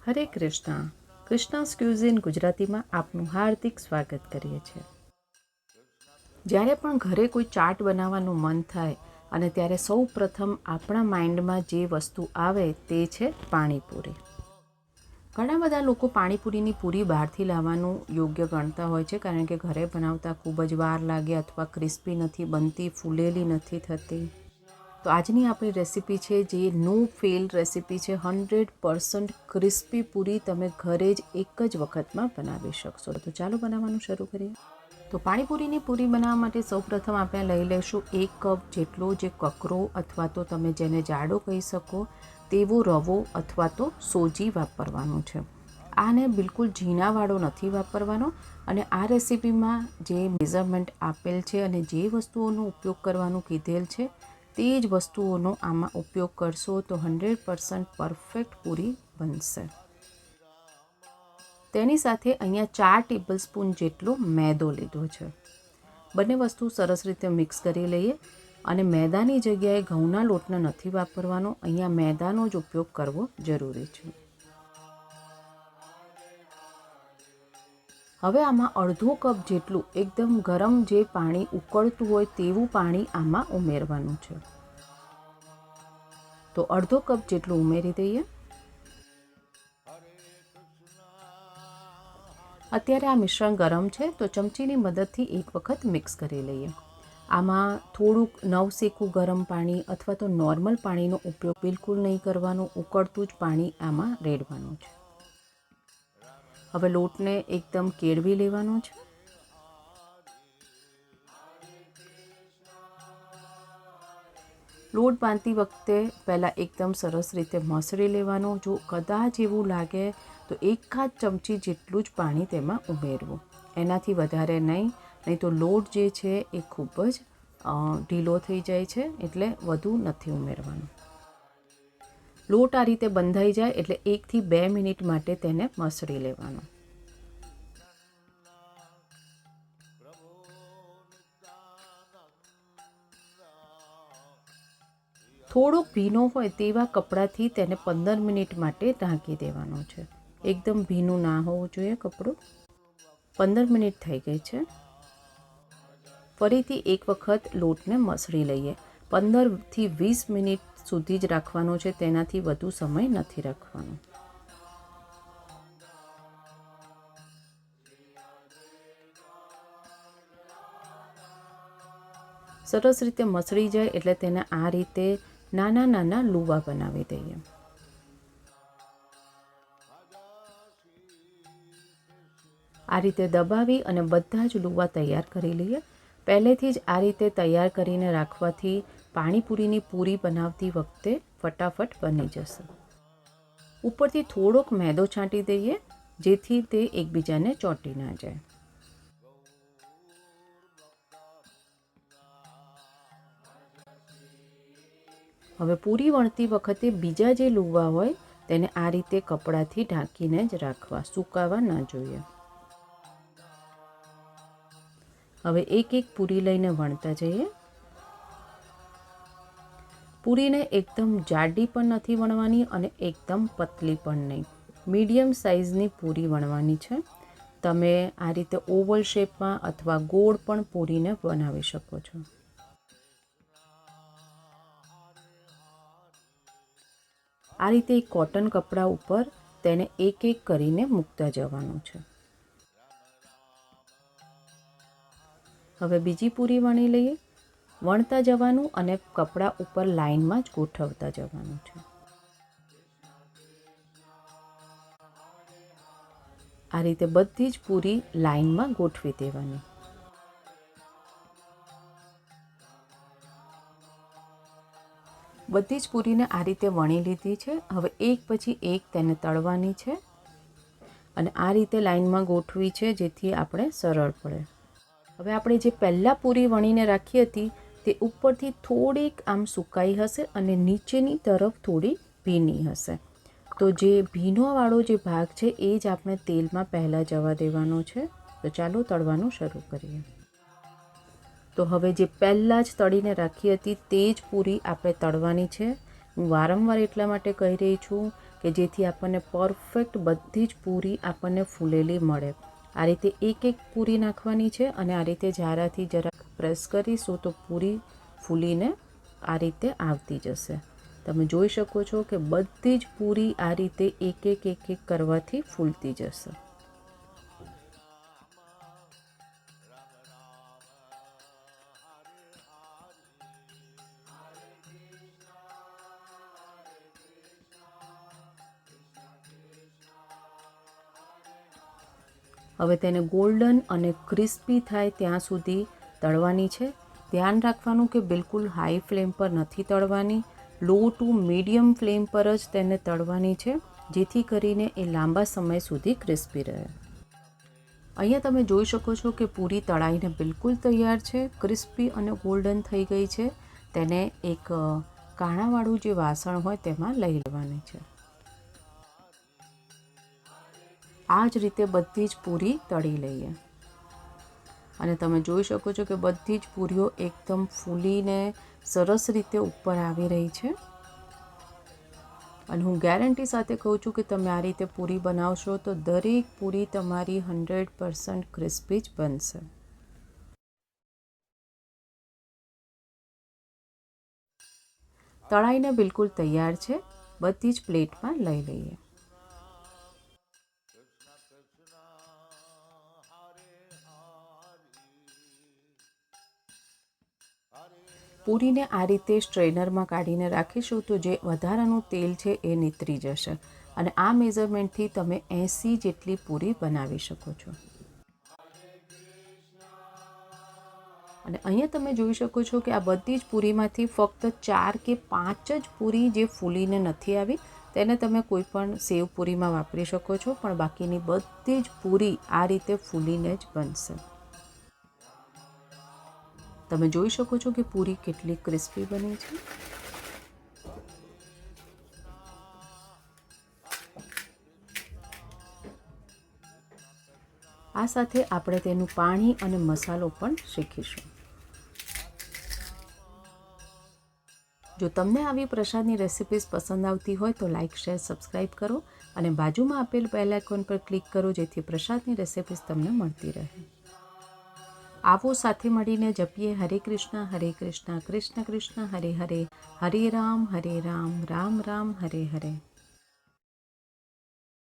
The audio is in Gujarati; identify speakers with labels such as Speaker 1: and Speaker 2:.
Speaker 1: હરે કૃષ્ણ. કૃષ્ણાસ ક્યુઝિન ગુજરાતીમાં આપનું હાર્દિક સ્વાગત કરીએ છીએ. જ્યારે પણ ઘરે કોઈ ચાટ બનાવવાનું મન થાય અને ત્યારે સૌ પ્રથમ આપણા માઇન્ડમાં જે વસ્તુ આવે તે છે પાણીપુરી. ઘણા બધા લોકો પાણીપુરીની પૂરી બહારથી લાવવાનું યોગ્ય ગણતા હોય છે, કારણ કે ઘરે બનાવતા ખૂબ જ વાર લાગે અથવા ક્રિસ્પી નથી બનતી, ફૂલેલી નથી થતી. તો આજની આપણી રેસીપી છે જે નો ફેલ રેસીપી છે. 100% ક્રિસ્પી પૂરી તમે ઘરે જ એક જ વખતમાં બનાવી શકશો. તો ચાલો બનાવવાનું શરૂ કરીએ. તો પાણીપુરીની પૂરી બનાવવા માટે સૌપ્રથમ આપણે લઈ લઈશું 1 કપ જેટલો જે કકરો અથવા તો તમે જેને જાડો કહી શકો તેવો રવો અથવા તો સોજી વાપરવાનું છે. આને બિલકુલ ઝીણાવાળો નથી વાપરવાનો. અને આ રેસીપીમાં જે મેઝરમેન્ટ આપેલ છે અને જે વસ્તુઓનો ઉપયોગ કરવાનું કીધેલ છે તે જ વસ્તુઓનો આમાં ઉપયોગ કરશો તો 100% પરફેક્ટ પૂરી બનશે. તેની સાથે અહીંયા 4 ટેબલસ્પૂન જેટલો મેદો લીધો છે. બંને વસ્તુ સરસ રીતે મિક્સ કરી લઈએ. અને મેદાની જગ્યાએ ઘઉંના લોટને નથી વાપરવાનો, અહીંયા મેદાનો જ ઉપયોગ કરવો જરૂરી છે. હવે આમાં અડધો કપ જેટલું એકદમ ગરમ જે પાણી ઉકળતું હોય તેવું પાણી આમાં ઉમેરવાનું છે. તો અડધો કપ જેટલું ઉમેરી દઈએ. અત્યારે આ મિશ્રણ ગરમ છે તો ચમચીની મદદથી એક વખત મિક્સ કરી લઈએ. આમાં થોડુંક નવસેકું ગરમ પાણી અથવા તો નોર્મલ પાણીનો ઉપયોગ બિલકુલ નહીં કરવાનો, ઉકળતું જ પાણી આમાં રેડવાનું છે. હવે લોટને એકદમ કેળવી લેવાનો છે. લોટ બાંધતી વખતે પહેલાં એકદમ સરસ રીતે મસળી લેવાનો. જો કદાચ એવું લાગે તો 1 ચમચી જેટલું જ પાણી તેમાં ઉમેરવું, એનાથી વધારે નહીં તો લોટ જે છે એ ખૂબ જ ઢીલો થઈ જાય છે, એટલે વધુ નથી ઉમેરવાનું. લોટ આ રીતે બંધાઈ જાય એટલે 1 થી 2 મિનિટ માટે તેને મસળી લેવાનો. થોડોક ભીનો હોય તેવા કપડાથી તેને 15 મિનિટ માટે ઢાંકી દેવાનો છે. એકદમ ભીનું ના હોવું જોઈએ કપડું. 15 મિનિટ થઈ ગઈ છે. ફરીથી એક વખત લોટને મસળી લઈએ. 15 થી 20 મિનિટ સુધી જ રાખવાનો છે, તેનાથી વધુ સમય નથી રાખવાનો. સરસ રીતે મસળી જાય એટલે તેને આ રીતે નાના નાના લુવા બનાવી દઈએ. આ રીતે દબાવી અને બધા જ લુવા તૈયાર કરી લઈએ. પહેલેથી જ આ રીતે તૈયાર કરીને રાખવાથી પાણીપુરીની પૂરી બનાવતી વખતે ફટાફટ બની જશે. ઉપરથી થોડોક મેદો છાંટી દઈએ જેથી તે એકબીજાને ચોંટી ના જાય. હવે પૂરી વણતી વખતે બીજા જે લુવા હોય તેને આ રીતે કપડાથી ઢાંકીને જ રાખવા, સુકાવા ના જોઈએ. હવે એક એક પૂરી લઈને વણતા જઈએ. પૂરીને એકદમ જાડી પણ નથી વણવાની અને એકદમ પતલી પણ નહીં. મીડિયમ સાઇઝની પૂરી વણવાની છે. તમે આ રીતે ઓવલ શેપમાં અથવા ગોળ પણ પૂરીને બનાવી શકો છો. આ રીતે એક કોટન કપડા ઉપર તેને એક એક કરીને મૂકતા જવાનું છે. હવે બીજી પૂરી વણી લઈએ. વણતા જવાનું અને કપડા ઉપર લાઇનમાં જ ગોઠવતા જવાનું છે. આ રીતે બધી જ પૂરી લાઇનમાં ગોઠવી દેવાની. બધી જ પૂરીને આ રીતે વણી લીધી છે. હવે એક પછી એક તેને તળવાની છે અને આ રીતે લાઇનમાં ગોઠવી છે જેથી આપણે સરળ પડે. હવે આપણે જે પહેલાં પૂરી વણીને રાખી હતી તે ઉપરથી થોડીક આમ સુકાઈ હશે અને નીચેની તરફ થોડી ભીની હશે. તો જે ભીનોવાળો જે ભાગ છે એ જ આપણે તેલમાં પહેલાં જવા દેવાનો છે. તો ચાલો તળવાનું શરૂ કરીએ. તો હવે જે પહેલાં જ તળીને રાખી હતી તે જ પૂરી આપણે તળવાની છે. હું વારંવાર એટલા માટે કહી રહી છું કે જેથી આપણને પરફેક્ટ બધી જ પૂરી આપણને ફૂલેલી મળે. આ રીતે એક એક પૂરી નાખવાની છે અને આ રીતે જારાથી જરાક પ્રેસ કરીશું તો પૂરી ફૂલીને આ રીતે આવતી જશે. તમે જોઈ શકો છો કે બધી જ પૂરી આ રીતે એક એક કરવાથી ફૂલતી જશે. હવે તેને ગોલ્ડન અને ક્રિસ્પી થાય ત્યાં સુધી તળવાની છે. ધ્યાન રાખવાનું કે બિલકુલ હાઈ ફ્લેમ પર નથી તળવાની, લો ટુ મીડિયમ ફ્લેમ પર જ તેને તળવાની છે, જેથી કરીને એ લાંબા સમય સુધી ક્રિસ્પી રહે. અહીંયા તમે જોઈ શકો છો કે પૂરી તળાઈને બિલકુલ તૈયાર છે, ક્રિસ્પી અને ગોલ્ડન થઈ ગઈ છે. તેને એક કાણાવાળું જે વાસણ હોય તેમાં લઈ લેવાની છે. આ જ રીતે બધી જ પૂરી તળી લઈએ અને તમે જોઈ શકો છો કે બધી જ પૂરીઓ એકદમ ફૂલીને સરસ રીતે ઉપર આવી રહી છે. અને હું ગેરંટી સાથે કહું છું કે તમે આ રીતે પૂરી બનાવશો તો દરેક પૂરી તમારી 100% ક્રિસ્પી જ બનશે. તળાઈને બિલકુલ તૈયાર છે. બધી જ પ્લેટમાં લઈ લઈએ. પૂરીને આ રીતે સ્ટ્રેનરમાં કાઢીને રાખીશું તો જે વધારાનું તેલ છે એ નીતરી જશે અને આ મેઝરમેન્ટથી તમે 80 જેટલી પૂરી બનાવી શકો છો. અને અહીંયા તમે જોઈ શકો છો કે આ બધી જ પૂરીમાંથી ફક્ત 4 કે 5 જ પૂરી જે ફૂલીને નથી આવી, તેને તમે કોઈ પણ સેવ પૂરીમાં વાપરી શકો છો, પણ બાકીની બધી જ પૂરી આ રીતે ફૂલીને જ બનશે. તમે જોઈ શકો છો કે પૂરી કેટલી ક્રિસ્પી બની છે. આ સાથે આપણે તેનું પાણી અને મસાલો પણ શીખીશું. જો તમને આવી પ્રસાદની રેસિપીઝ પસંદ આવતી હોય તો લાઇક, શેર, સબસ્ક્રાઈબ કરો અને બાજુમાં આપેલ બેલ આઇકોન પર ક્લિક કરો જેથી પ્રસાદની રેસિપીઝ તમને મળતી રહે. આવો સાથે મળીને જપીએ હરે કૃષ્ણ, કૃષ્ણ કૃષ્ણ હરે હરે, હરે રામ, રામ રામ, હરે હરે.